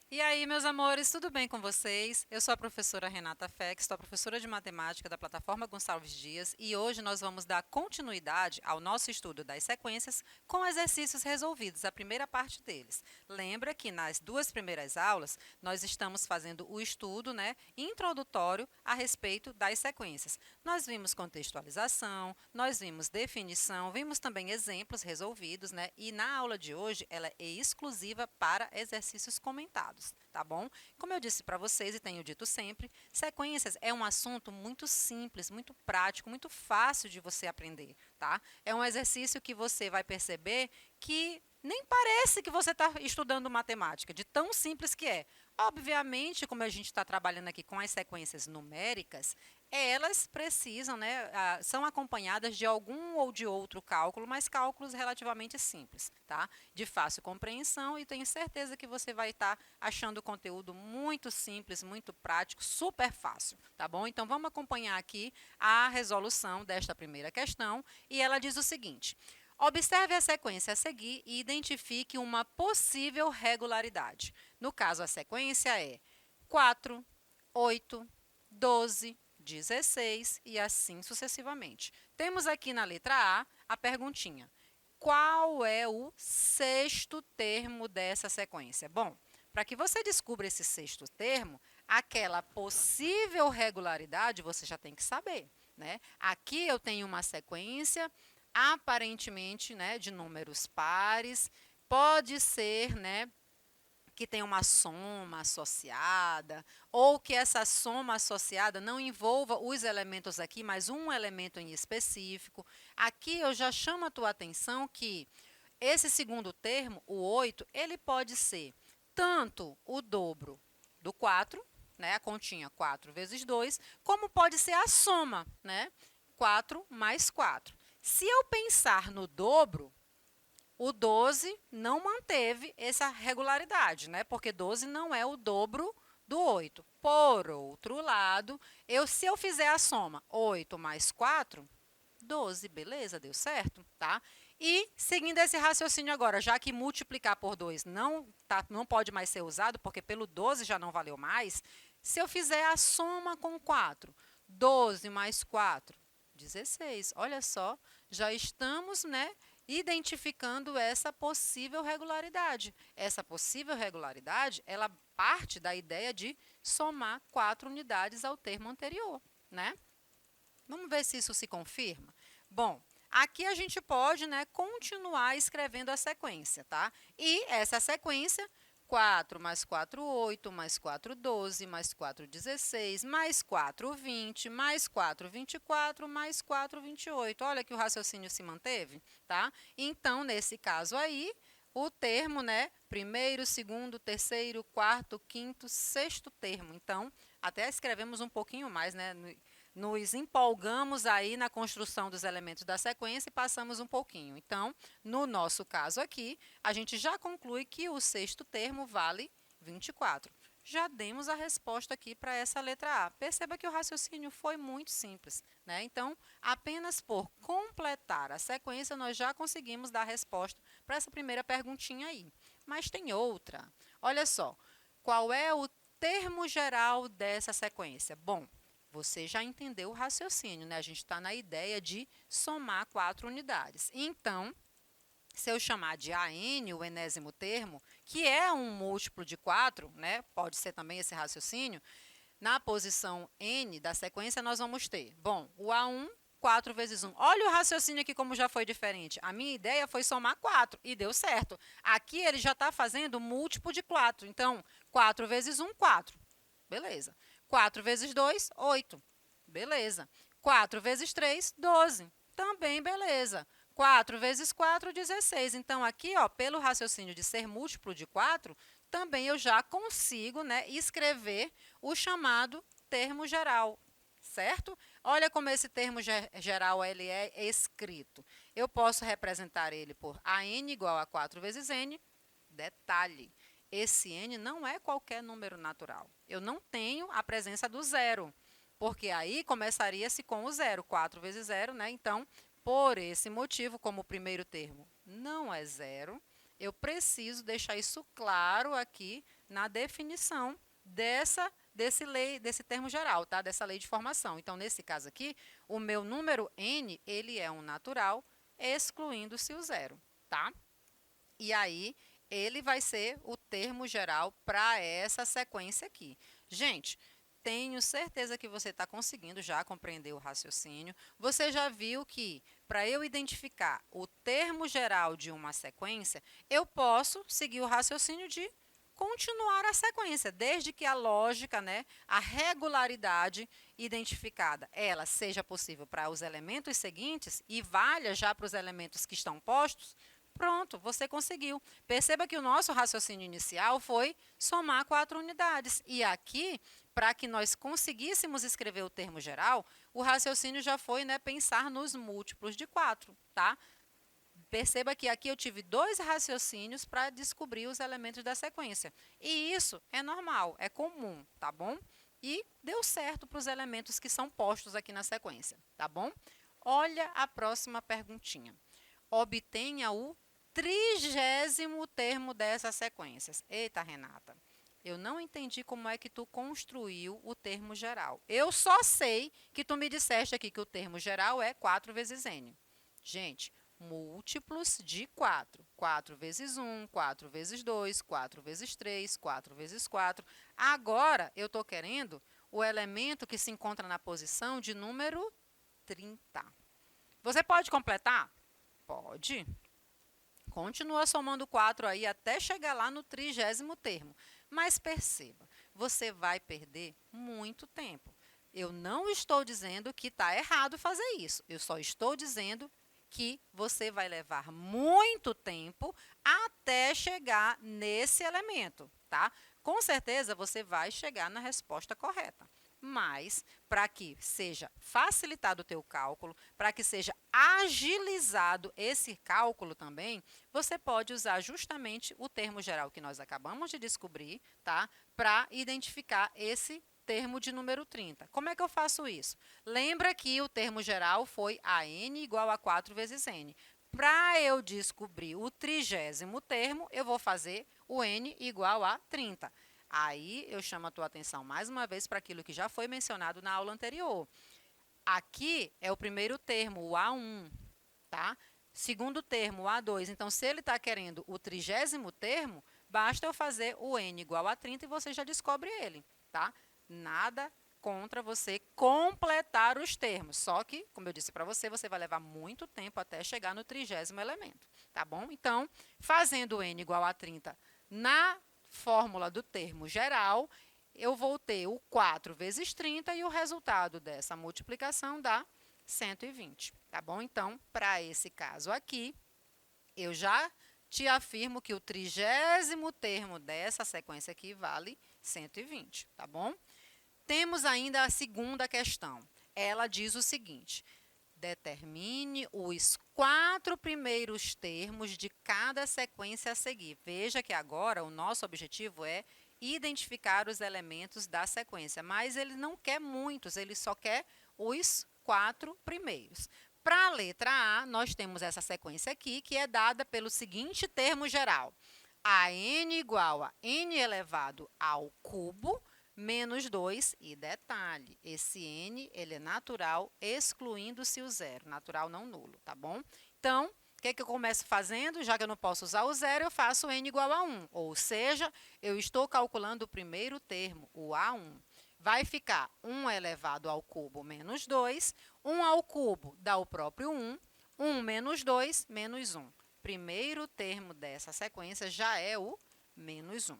E aí, meus amores, tudo bem com vocês? Eu sou a professora Renata Fex, sou a professora de matemática da plataforma Gonçalves Dias e hoje nós vamos dar continuidade ao nosso estudo das sequências com exercícios resolvidos, a primeira parte deles. Lembra que nas duas primeiras aulas nós estamos fazendo o estudo, introdutório a respeito das sequências. Nós vimos contextualização, nós vimos definição, vimos também exemplos resolvidos, e na aula de hoje ela é exclusiva para exercícios comentados. Tá bom? Como eu disse para vocês e tenho dito sempre, sequências é um assunto muito simples, muito prático, muito fácil de você aprender, tá? É um exercício que você vai perceber que nem parece que você está estudando matemática, de tão simples que é. Obviamente, como a gente está trabalhando aqui com as sequências numéricas, elas precisam, são acompanhadas de algum ou de outro cálculo, mas cálculos relativamente simples, tá? De fácil compreensão e tenho certeza que você vai estar achando o conteúdo muito simples, muito prático, super fácil, tá bom? Então, vamos acompanhar aqui a resolução desta primeira questão e ela diz o seguinte: observe a sequência a seguir e identifique uma possível regularidade. No caso, a sequência é 4, 8, 12, 16 e assim sucessivamente. Temos aqui na letra A perguntinha: qual é o sexto termo dessa sequência? Bom, para que você descubra esse sexto termo, aquela possível regularidade você já tem que saber, Aqui eu tenho uma sequência aparentemente, de números pares, pode ser, que tem uma soma associada, ou que essa soma associada não envolva os elementos aqui, mas um elemento em específico. Aqui eu já chamo a tua atenção que esse segundo termo, o 8, ele pode ser tanto o dobro do 4, a continha 4 vezes 2, como pode ser a soma, 4 mais 4. Se eu pensar no dobro, o 12 não manteve essa regularidade, porque 12 não é o dobro do 8. Por outro lado, se eu fizer a soma 8 mais 4, 12, beleza, deu certo, tá? E, seguindo esse raciocínio agora, já que multiplicar por 2 não pode mais ser usado, porque pelo 12 já não valeu mais, se eu fizer a soma com 4, 12 mais 4, 16. Olha só, já estamos, identificando essa possível regularidade. Essa possível regularidade, ela parte da ideia de somar 4 unidades ao termo anterior, Vamos ver se isso se confirma? Bom, aqui a gente pode, continuar escrevendo a sequência, tá? E essa sequência, 4 mais 4, 8, mais 4, 12, mais 4, 16, mais 4, 20, mais 4, 24, mais 4, 28. Olha que o raciocínio se manteve, tá? Então, nesse caso aí, o termo, primeiro, segundo, terceiro, quarto, quinto, sexto termo. Então, até escrevemos um pouquinho mais, Nos empolgamos aí na construção dos elementos da sequência e passamos um pouquinho. Então, no nosso caso aqui, a gente já conclui que o sexto termo vale 24. Já demos a resposta aqui para essa letra A. Perceba que o raciocínio foi muito simples, Então, apenas por completar a sequência, nós já conseguimos dar a resposta para essa primeira perguntinha aí. Mas tem outra. Olha só, qual é o termo geral dessa sequência? Bom, você já entendeu o raciocínio, A gente está na ideia de somar 4 unidades. Então, se eu chamar de AN, o enésimo termo, que é um múltiplo de 4, pode ser também esse raciocínio, na posição N da sequência nós vamos ter, bom, o A1, 4 vezes 1. Olha o raciocínio aqui como já foi diferente. A minha ideia foi somar 4 e deu certo. Aqui ele já está fazendo múltiplo de 4. Então, 4 vezes 1, 4. Beleza. 4 vezes 2, 8. Beleza. 4 vezes 3, 12. Também beleza. 4 vezes 4, 16. Então, aqui, pelo raciocínio de ser múltiplo de 4, também eu já consigo escrever o chamado termo geral, certo? Olha como esse termo geral ele é escrito. Eu posso representar ele por AN igual a 4 vezes N. Detalhe, esse N não é qualquer número natural. Eu não tenho a presença do zero. porque aí começaria-se com o zero, 4 vezes zero, né? Então, por esse motivo, como o primeiro termo não é zero, eu preciso deixar isso claro aqui na definição desse termo geral, tá? Dessa lei de formação. Então, nesse caso aqui, o meu número n, ele é um natural, excluindo-se o zero, tá? E aí, ele vai ser o termo geral para essa sequência aqui. Gente, tenho certeza que você está conseguindo já compreender o raciocínio. Você já viu que, para eu identificar o termo geral de uma sequência, eu posso seguir o raciocínio de continuar a sequência, desde que a lógica, né, a regularidade identificada, ela seja possível para os elementos seguintes e valha já para os elementos que estão postos. Pronto, você conseguiu. Perceba que o nosso raciocínio inicial foi somar 4 unidades. E aqui, para que nós conseguíssemos escrever o termo geral, o raciocínio já foi, né, pensar nos múltiplos de 4, tá? Perceba que aqui eu tive 2 raciocínios para descobrir os elementos da sequência. E isso é normal, é comum, tá bom? E deu certo para os elementos que são postos aqui na sequência, tá bom? Olha a próxima perguntinha. Obtenha o 30º termo dessas sequências. Eita, Renata, eu não entendi como é que tu construiu o termo geral. Eu só sei que tu me disseste aqui que o termo geral é 4 vezes n. Gente, múltiplos de 4. 4 vezes 1, 4 vezes 2, 4 vezes 3, 4 vezes 4. Agora, eu estou querendo o elemento que se encontra na posição de número 30. Você pode completar? Pode. Continua somando 4 aí até chegar lá no 30º termo. Mas perceba, você vai perder muito tempo. Eu não estou dizendo que está errado fazer isso. Eu só estou dizendo que você vai levar muito tempo até chegar nesse elemento, tá? Com certeza você vai chegar na resposta correta. Mas, para que seja facilitado o teu cálculo, para que seja agilizado esse cálculo também, você pode usar justamente o termo geral que nós acabamos de descobrir, tá? Para identificar esse termo de número 30. Como é que eu faço isso? Lembra que o termo geral foi a n igual a 4 vezes n. Para eu descobrir o 30º termo, eu vou fazer o n igual a 30. Aí, eu chamo a tua atenção mais uma vez para aquilo que já foi mencionado na aula anterior. Aqui é o primeiro termo, o A1, tá? Segundo termo, o A2. Então, se ele está querendo o 30º termo, basta eu fazer o n igual a 30 e você já descobre ele, tá? Nada contra você completar os termos. Só que, como eu disse para você, você vai levar muito tempo até chegar no 30º elemento, tá bom? Então, fazendo o n igual a 30 na fórmula do termo geral, eu vou ter o 4 vezes 30 e o resultado dessa multiplicação dá 120, tá bom? Então, para esse caso aqui, eu já te afirmo que o 30º termo dessa sequência aqui vale 120, tá bom? Temos ainda a segunda questão. Ela diz o seguinte: determine os 4 primeiros termos de cada sequência a seguir. Veja que agora o nosso objetivo é identificar os elementos da sequência, mas ele não quer muitos, ele só quer os 4 primeiros. Para a letra A, nós temos essa sequência aqui, que é dada pelo seguinte termo geral: a n igual a n elevado ao cubo menos 2, e detalhe, esse n, ele é natural, excluindo-se o zero, natural não nulo, tá bom? Então, o que eu começo fazendo? Já que eu não posso usar o zero, eu faço n igual a 1, ou seja, eu estou calculando o primeiro termo, o A1. Vai ficar 1 elevado ao cubo menos 2, 1 ao cubo dá o próprio 1, 1 menos 2, menos 1. Primeiro termo dessa sequência já é o menos 1.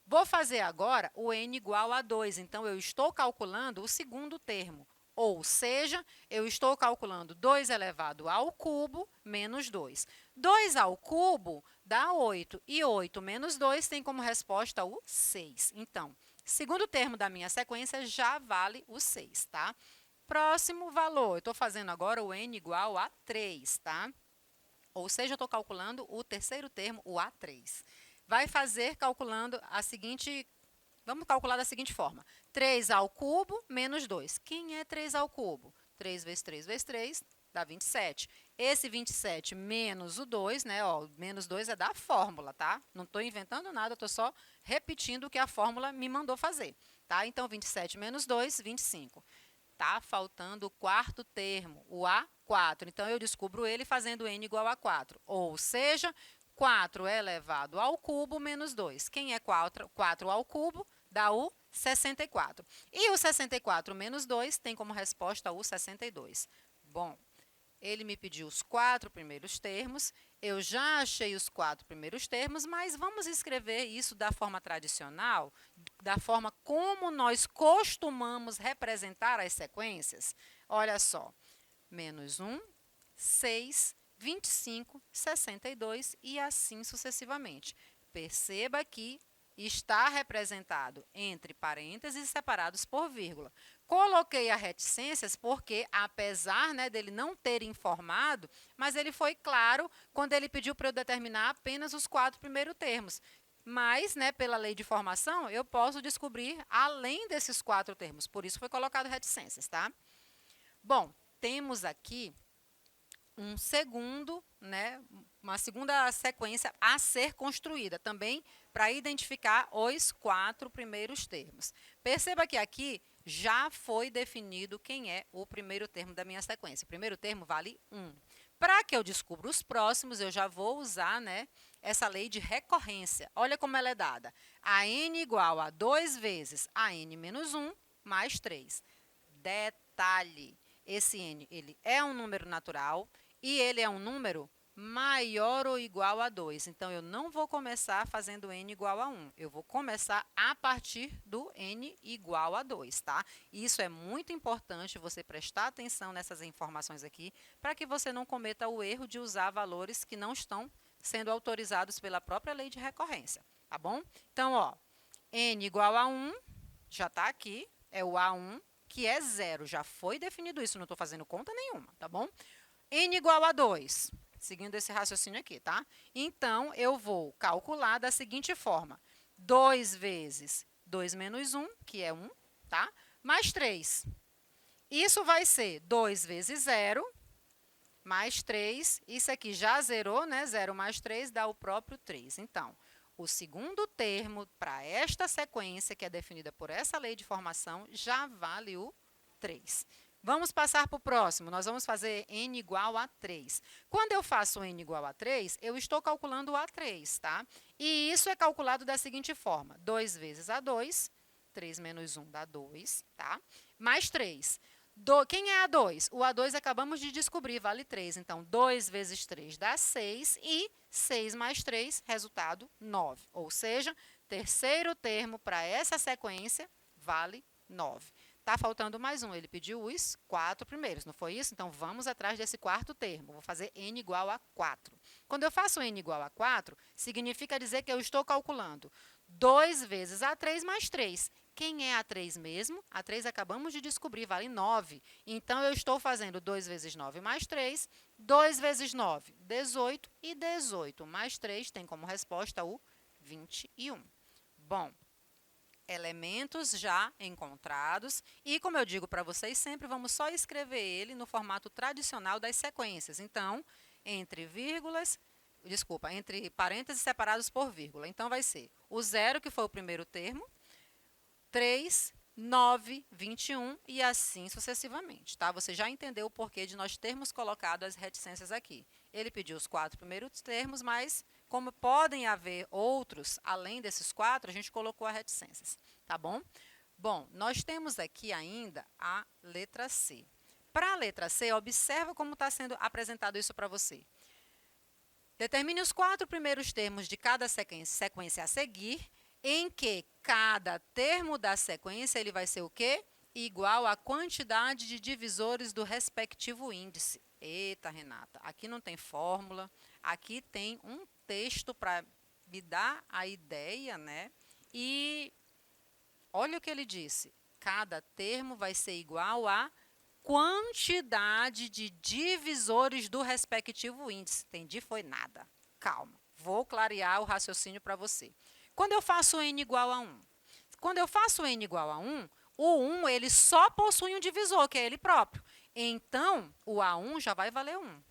Vou fazer agora o n igual a 2, então eu estou calculando o segundo termo, ou seja, eu estou calculando 2 elevado ao cubo menos 2. 2 ao cubo dá 8, e 8 menos 2 tem como resposta o 6. Então, segundo termo da minha sequência já vale o 6, tá? Próximo valor, eu estou fazendo agora o n igual a 3, tá? Ou seja, eu estou calculando o terceiro termo, o A3. Vai fazer calculando a seguinte, vamos calcular da seguinte forma: 3 ao cubo menos 2. Quem é 3 ao cubo? 3 vezes 3 vezes 3 dá 27. Esse 27 menos o 2, né? Ó, menos 2 é da fórmula, tá? Não estou inventando nada, estou só repetindo o que a fórmula me mandou fazer, tá? Então, 27 menos 2, 25. Tá faltando o quarto termo, o A4. Então, eu descubro ele fazendo n igual a 4. Ou seja, 4 elevado ao cubo menos 2. Quem é 4? 4 ao cubo dá o 64. E o 64 menos 2 tem como resposta o 62. Bom, ele me pediu os 4 primeiros termos, eu já achei os 4 primeiros termos, mas vamos escrever isso da forma tradicional, da forma como nós costumamos representar as sequências. Olha só, menos 1, 6, 25, 62 e assim sucessivamente. Perceba que está representado entre parênteses separados por vírgula. Coloquei a reticências porque, apesar, né, dele não ter informado, mas ele foi claro quando ele pediu para eu determinar apenas os 4 primeiros termos. Mas, né, pela lei de formação, eu posso descobrir além desses 4 termos. Por isso foi colocado reticências, tá? Bom, temos aqui um segundo, né, uma segunda sequência a ser construída também para identificar os 4 primeiros termos. Perceba que aqui já foi definido quem é o primeiro termo da minha sequência. O primeiro termo vale 1. Para que eu descubra os próximos, eu já vou usar, né, essa lei de recorrência. Olha como ela é dada. A n igual a 2 vezes a n menos 1 mais 3. Detalhe, esse n ele é um número natural e ele é um número maior ou igual a 2. Então, eu não vou começar fazendo n igual a 1. Eu vou começar a partir do n igual a 2, tá? Isso é muito importante você prestar atenção nessas informações aqui, para que você não cometa o erro de usar valores que não estão sendo autorizados pela própria lei de recorrência, tá bom? Então, ó, n igual a 1, já está aqui, é o A1, que é 0. Já foi definido isso, não estou fazendo conta nenhuma, tá bom? N igual a 2, seguindo esse raciocínio aqui, tá? Então, eu vou calcular da seguinte forma. 2 vezes 2 menos 1, que é 1, tá? Mais 3. Isso vai ser 2 vezes 0, mais 3. Isso aqui já zerou, né? 0 mais 3 dá o próprio 3. Então, o segundo termo para esta sequência, que é definida por essa lei de formação, já vale o 3. Vamos passar para o próximo. Nós vamos fazer n igual a 3. Quando eu faço n igual a 3, eu estou calculando o A3, tá? E isso é calculado da seguinte forma. 2 vezes A2, 3 menos 1 dá 2, tá? Mais 3. Quem é A2? O A2 acabamos de descobrir, vale 3. Então, 2 vezes 3 dá 6 e 6 mais 3, resultado 9. Ou seja, terceiro termo para essa sequência vale 9. Está faltando mais um, ele pediu os 4 primeiros, não foi isso? Então, vamos atrás desse quarto termo. Vou fazer n igual a 4. Quando eu faço n igual a 4, significa dizer que eu estou calculando 2 vezes A3 mais 3. Quem é A3 mesmo? A3 acabamos de descobrir, vale 9. Então, eu estou fazendo 2 vezes 9 mais 3. 2 vezes 9, 18. E 18 mais 3 tem como resposta o 21. Bom, elementos já encontrados e, como eu digo para vocês, sempre vamos só escrever ele no formato tradicional das sequências. Então, entre parênteses separados por vírgula. Então, vai ser o 0, que foi o primeiro termo, 3, 9, 21 e assim sucessivamente, tá? Você já entendeu o porquê de nós termos colocado as reticências aqui. Ele pediu os 4 primeiros termos, mas como podem haver outros, além desses 4, a gente colocou as reticências, tá bom? Bom, nós temos aqui ainda a letra C. Para a letra C, observa como está sendo apresentado isso para você. Determine os 4 primeiros termos de cada sequência a seguir, em que cada termo da sequência ele vai ser o quê? Igual à quantidade de divisores do respectivo índice. Eita, Renata, aqui não tem fórmula, aqui tem um texto para me dar a ideia, né? E olha o que ele disse. Cada termo vai ser igual à quantidade de divisores do respectivo índice. Entendi? Foi nada. Calma, vou clarear o raciocínio para você. Quando eu faço n igual a 1? Quando eu faço n igual a 1, O 1, ele só possui um divisor, que é ele próprio. Então, o A1 já vai valer 1.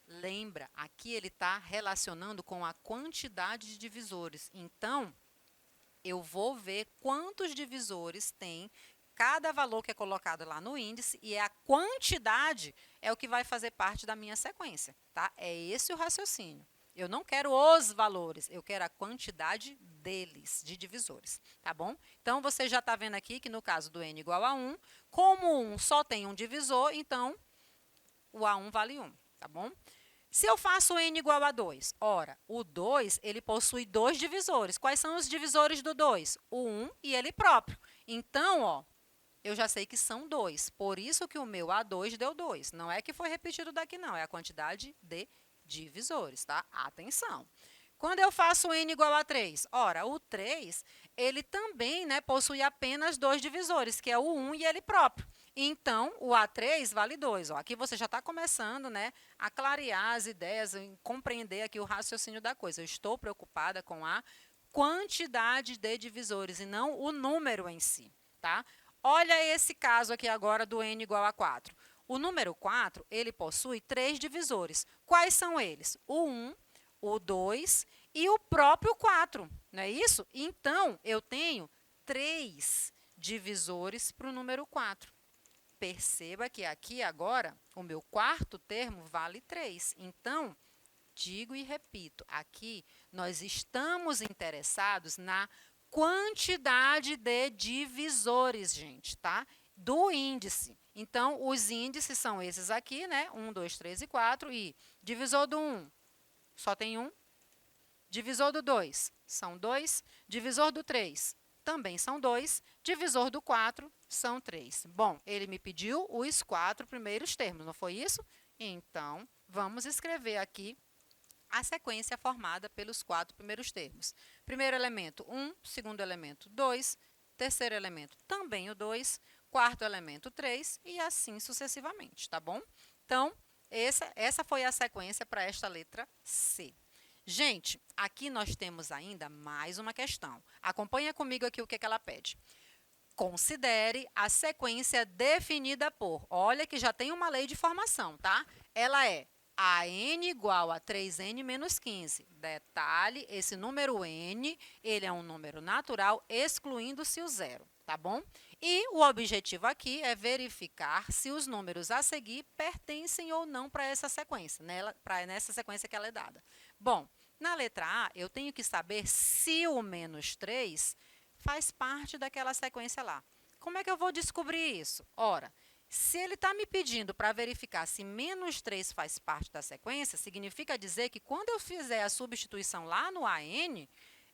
Lembra, aqui ele está relacionando com a quantidade de divisores. Então, eu vou ver quantos divisores tem cada valor que é colocado lá no índice e a quantidade é o que vai fazer parte da minha sequência, tá? É esse o raciocínio. Eu não quero os valores, eu quero a quantidade deles, de divisores, tá bom? Então, você já está vendo aqui que no caso do n igual a 1, como 1 só tem um divisor, então o A1 vale 1, tá bom? Se eu faço n igual a 2, ora, o 2, ele possui dois divisores. Quais são os divisores do 2? O 1 e ele próprio. Então, ó, eu já sei que são 2. Por isso que o meu A2 deu 2. Não é que foi repetido daqui, não. É a quantidade de divisores, tá? Atenção. Quando eu faço n igual a 3, ora, o 3, ele também, né, possui apenas dois divisores, que é o 1 e ele próprio. Então, o A3 vale 2. Ó. Aqui você já está começando, né, a clarear as ideias, compreender aqui o raciocínio da coisa. Eu estou preocupada com a quantidade de divisores e não o número em si, tá? Olha esse caso aqui agora do n igual a 4. O número 4, ele possui três divisores. Quais são eles? O 1, o 2 e o próprio 4, não é isso? Então, eu tenho 3 divisores para o número 4. Perceba que aqui agora, o meu quarto termo vale 3. Então, digo e repito, aqui nós estamos interessados na quantidade de divisores, gente, tá? Do índice. Então, os índices são esses aqui, né? 1, 2, 3 e 4. E divisor do 1, só tem 1. Divisor do 2, são 2. Divisor do 3, também são 2. Divisor do 4, são 3. Bom, ele me pediu os 4 primeiros termos, não foi isso? Então, vamos escrever aqui a sequência formada pelos 4 primeiros termos. Primeiro elemento, 1. Segundo elemento, 2. Terceiro elemento, também o 2. Quarto elemento, 3. E assim sucessivamente, tá bom? Então, essa foi a sequência para esta letra C. Gente, aqui nós temos ainda mais uma questão. Acompanha comigo aqui o que ela pede. Considere a sequência definida por. Olha que já tem uma lei de formação, tá? Ela é a n igual a 3n menos 15. Detalhe, esse número n, ele é um número natural, excluindo-se o zero, tá bom? E o objetivo aqui é verificar se os números a seguir pertencem ou não para essa sequência, nessa sequência que ela é dada. Bom, na letra A, eu tenho que saber se o menos 3 faz parte daquela sequência lá. Como é que eu vou descobrir isso? Ora, se ele está me pedindo para verificar se menos 3 faz parte da sequência, significa dizer que quando eu fizer a substituição lá no AN,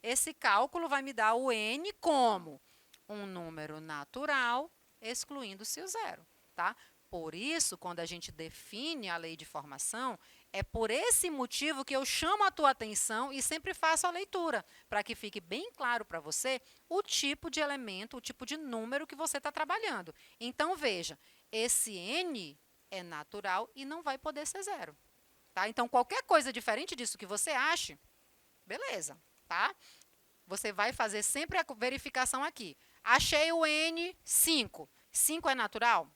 esse cálculo vai me dar o N como um número natural, excluindo-se o zero, tá? Por isso, quando a gente define a lei de formação, é por esse motivo que eu chamo a tua atenção e sempre faço a leitura, para que fique bem claro para você o tipo de elemento, o tipo de número que você está trabalhando. Então, veja, esse N é natural e não vai poder ser zero. Tá? Então, qualquer coisa diferente disso que você ache, beleza, tá? Você vai fazer sempre a verificação aqui. Achei o N 5. 5 é natural?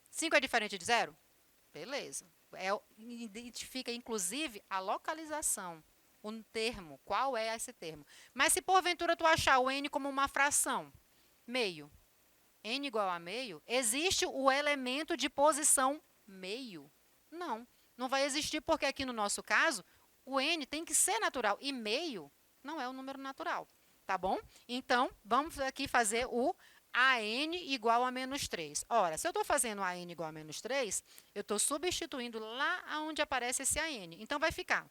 5 é diferente de zero? Beleza. Identifica, inclusive, a localização, um termo. Qual é esse termo? Mas se, porventura, tu achar o N como uma fração, meio, N igual a meio, existe o elemento de posição meio? Não. Não vai existir porque aqui no nosso caso, o N tem que ser natural e meio não é um número natural. Tá bom? Então, vamos aqui fazer o AN igual a menos 3. Ora, se eu estou fazendo AN igual a menos 3, eu estou substituindo lá onde aparece esse AN. Então, vai ficar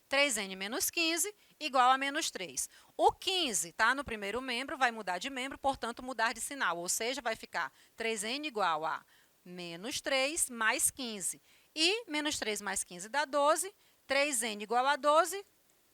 3n menos 15 igual a menos 3. O 15 está no primeiro membro, vai mudar de membro, portanto, mudar de sinal. Ou seja, vai ficar 3n igual a menos 3 mais 15. E menos 3 mais 15 dá 12. 3n igual a 12,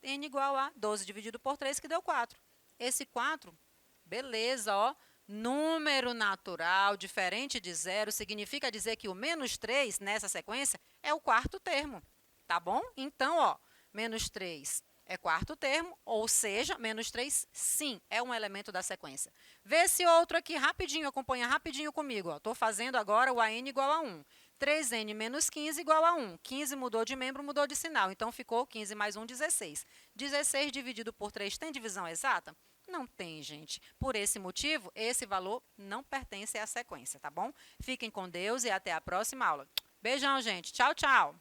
n igual a 12 dividido por 3, que deu 4. Esse 4, beleza, ó, número natural, diferente de zero, significa dizer que o menos 3, nessa sequência, é o quarto termo, tá bom? Então, ó, menos 3 É quarto termo, ou seja, menos 3, sim, é um elemento da sequência. Vê esse outro aqui rapidinho, acompanha rapidinho comigo. Estou fazendo agora o AN igual a 1. 3N menos 15 igual a 1. 15 mudou de membro, mudou de sinal. Então, ficou 15 mais 1, 16. 16 dividido por 3 tem divisão exata? Não tem, gente. Por esse motivo, esse valor não pertence à sequência, tá bom? Fiquem com Deus e até a próxima aula. Beijão, gente. Tchau, tchau.